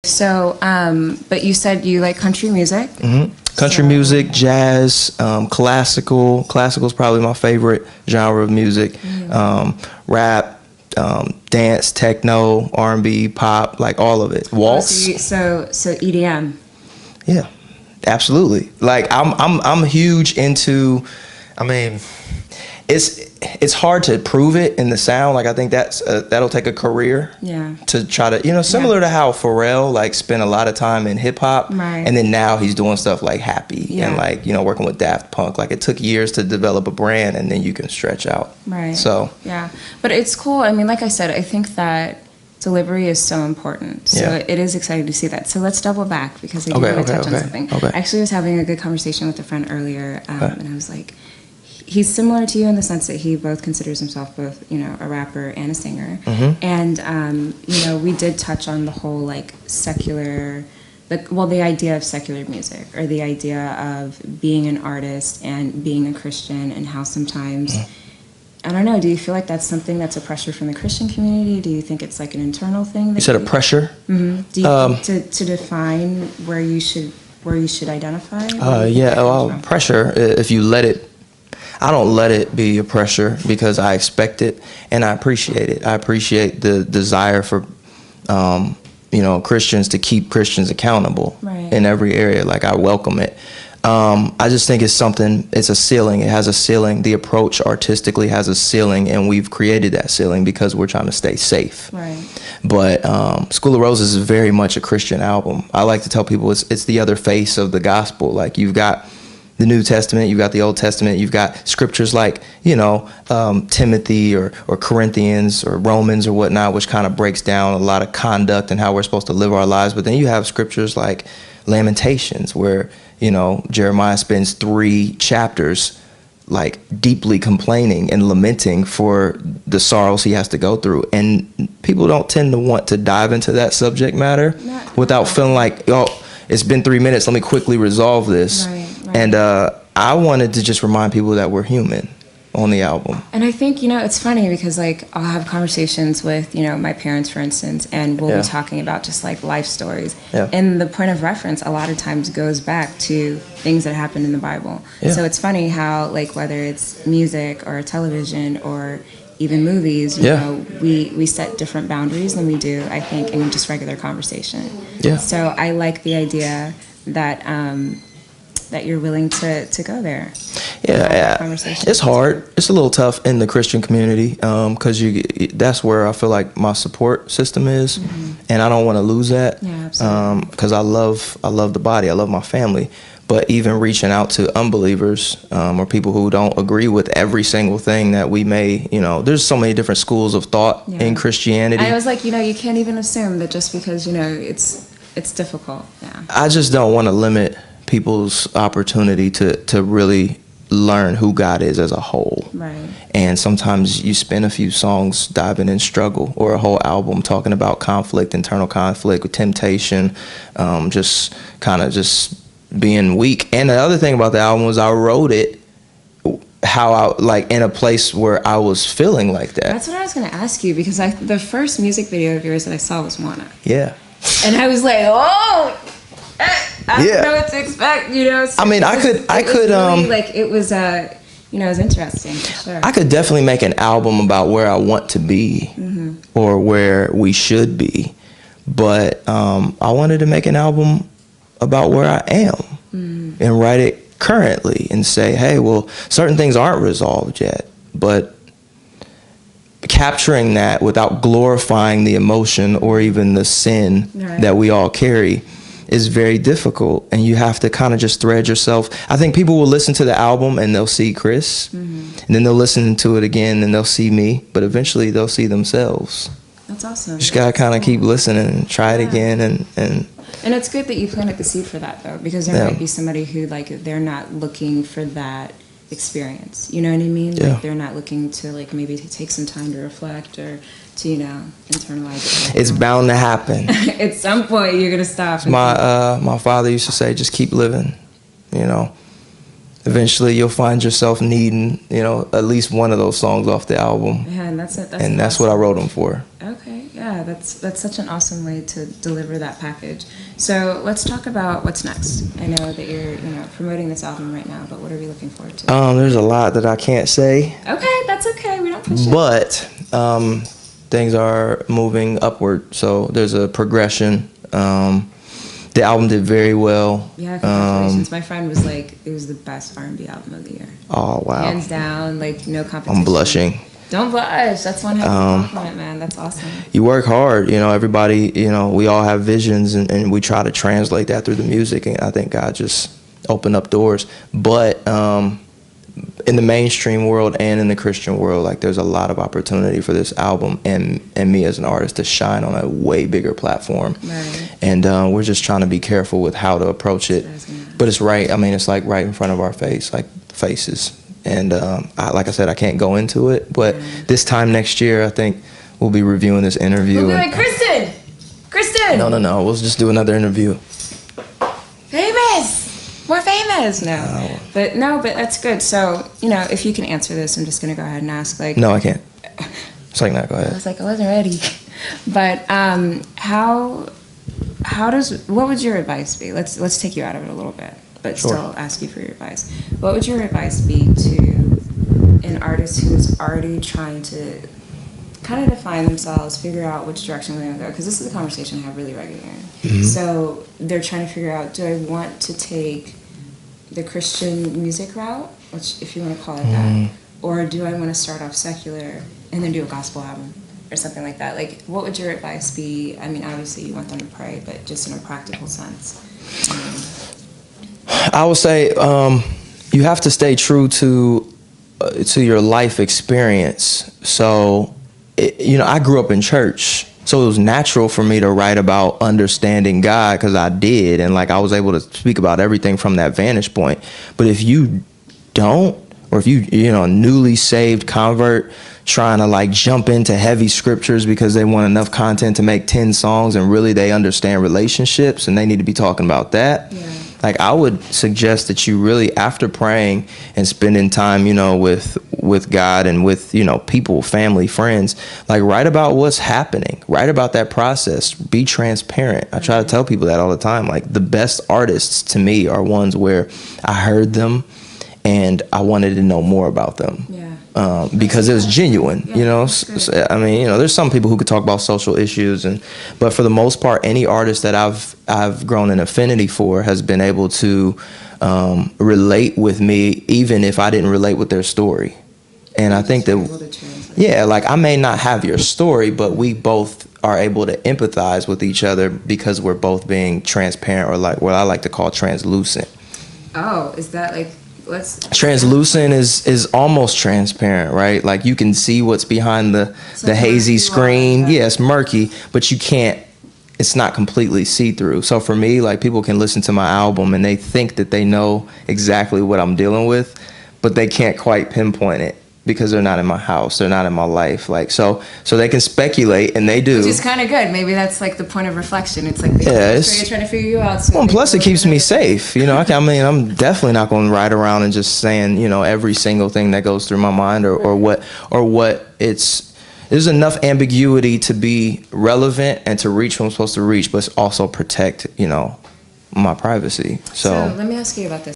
So, but you said you like country music. Country music, jazz, classical. Classical is probably my favorite genre of music. Rap, dance, techno, R&B, pop, like all of it. Waltz. So EDM. Yeah, absolutely. Like I'm huge into. I mean, it's hard to prove it in the sound. Like I think that'll take a career. Yeah. To try to, similar to how Pharrell like spent a lot of time in hip hop, right. And then now he's doing stuff like Happy and like working with Daft Punk. Like it took years to develop a brand, and then you can stretch out. Right. So yeah, but it's cool. I mean, like I said, I think that delivery is so important. So it is exciting to see that. So let's double back because I do want to touch on something. I actually was having a good conversation with a friend earlier, and I was like, he's similar to you in the sense that he both considers himself both, a rapper and a singer. And, we did touch on the whole like secular, the idea of secular music, or the idea of being an artist and being a Christian, and how sometimes, I don't know, do you feel like that's something that's a pressure from the Christian community? Do you think it's like an internal thing? You said a pressure? Do you think to define where you should identify? Pressure, if you let it, I don't let it be a pressure because I expect it and I appreciate it. I appreciate the desire for, Christians to keep Christians accountable in every area. Like I welcome it. I just think it's a ceiling. It has a ceiling. The approach artistically has a ceiling, and we've created that ceiling because we're trying to stay safe. Right. But School of Roses is very much a Christian album. I like to tell people it's the other face of the gospel. Like you've got the New Testament, you've got the Old Testament, you've got scriptures like, Timothy or Corinthians or Romans or whatnot, which kind of breaks down a lot of conduct and how we're supposed to live our lives. But then you have scriptures like Lamentations, where, Jeremiah spends 3 chapters like deeply complaining and lamenting for the sorrows he has to go through. And people don't tend to want to dive into that subject matter without feeling like, it's been 3 minutes, let me quickly resolve this. Right. And I wanted to just remind people that we're human on the album. And I think, it's funny because like I'll have conversations with, my parents, for instance, and we'll be talking about just like life stories. Yeah. And the point of reference a lot of times goes back to things that happened in the Bible. Yeah. So it's funny how like whether it's music or television or even movies, we set different boundaries than we do, I think, in just regular conversation. Yeah. So I like the idea that that you're willing to go there. Yeah. It's hard. It's a little tough in the Christian community because that's where I feel like my support system is, and I don't want to lose that. Yeah, absolutely. Because I love the body. I love my family. But even reaching out to unbelievers or people who don't agree with every single thing that we may, there's so many different schools of thought in Christianity. I was like, you can't even assume that just because, it's difficult. Yeah. I just don't want to limit people's opportunity to really learn who God is as a whole. Right. And sometimes you spend a few songs diving in struggle, or a whole album talking about conflict, internal conflict, with temptation, just being weak. And the other thing about the album was I wrote it how I like in a place where I was feeling like that. That's what I was going to ask you, because the first music video of yours that I saw was Wanna. Yeah. And I was like, I don't know what to expect, So I mean, I could really, like it was it was interesting, for sure. I could definitely make an album about where I want to be or where we should be, but I wanted to make an album about where I am and write it currently and say, hey, well, certain things aren't resolved yet, but capturing that without glorifying the emotion or even the sin that we all carry is very difficult, and you have to kind of just thread yourself. I think people will listen to the album and they'll see Chris, and then they'll listen to it again and they'll see me, but eventually they'll see themselves. That's awesome. Just gotta kind of keep listening and try it again, and it's good that you planted the seed for that, though, because there might be somebody who like they're not looking for that experience. You know what I mean? Yeah. Like they're not looking to like maybe to take some time to reflect or to internalize it. It's bound to happen. At some point, you're gonna stop. My father used to say, "Just keep living." eventually you'll find yourself needing, you know, at least one of those songs off the album. Yeah, and that's awesome. What I wrote them for. Okay, yeah, that's such an awesome way to deliver that package. So let's talk about what's next. I know that you're, you know, promoting this album right now, but what are we looking forward to? There's a lot that I can't say. Okay, that's okay. We don't push it. But things are moving upward, so there's a progression. The album did very well. Yeah, congratulations. My friend was like, it was the best R&B album of the year. Oh, wow. Hands down, like, no competition. I'm blushing. Don't blush. That's one heck of a compliment, man. That's awesome. You work hard. You know, everybody, you know, we all have visions, and we try to translate that through the music, and I think God just opened up doors. But in the mainstream world and in the Christian world, like, there's a lot of opportunity for this album and me as an artist to shine on a way bigger platform. Right. And we're just trying to be careful with how to approach it. But it's right. I mean, it's like right in front of our face, like faces. And like I said, I can't go into it. But this time next year, I think we'll be reviewing this interview. We'll be like, Christon! Christon! No. We'll just do another interview. Famous! More famous now. But that's good. So, you know, if you can answer this, I'm just going to go ahead and ask, like... No, I can't. It's like, no, go ahead. I was like, I wasn't ready. But what would your advice be? Let's take you out of it a little bit, but Sure. still ask you for your advice. What would your advice be to an artist who is already trying to kind of define themselves, figure out which direction they're going to go? Because this is a conversation I have really regularly. Mm-hmm. So they're trying to figure out, do I want to take the Christian music route, which, if you want to call it that, or do I want to start off secular and then do a gospel album or something like that? Like, what would your advice be? I mean, obviously you want them to pray, but just in a practical sense. I would say you have to stay true to your life experience. So, you know, I grew up in church, so it was natural for me to write about understanding God, because I did, and like I was able to speak about everything from that vantage point. But if you don't, or if you know, newly saved convert trying to like jump into heavy scriptures because they want enough content to make 10 songs, and really they understand relationships and they need to be talking about that. Yeah. Like, I would suggest that you really, after praying and spending time, you know, with God and with, you know, people, family, friends, like, write about what's happening, write about that process, be transparent. I try to tell people that all the time. Like, the best artists to me are ones where I heard them and I wanted to know more about them. Yeah. Because it was genuine, Yeah, you know. So, I mean, you know, there's some people who could talk about social issues, but for the most part, any artist that I've grown an affinity for has been able to relate with me, even if I didn't relate with their story. And I think that, yeah, like, I may not have your story, but we both are able to empathize with each other because we're both being transparent, or like what I like to call translucent. Oh, is that like... Translucent is almost transparent, right? Like, you can see what's behind the hazy screen. Yeah, it's murky, but you can't, it's not completely see-through. So for me, like, people can listen to my album and they think that they know exactly what I'm dealing with, but they can't quite pinpoint it because they're not in my house, they're not in my life. Like, so they can speculate, and they do. Which is kind of good. Maybe that's like the point of reflection. It's like they're trying to figure you out. So well, plus it keeps me safe. You know, I mean, I'm definitely not going to ride around and just saying, you know, every single thing that goes through my mind, or what it's. There's enough ambiguity to be relevant and to reach who I'm supposed to reach, but also protect, you know, my privacy. So let me ask you about this.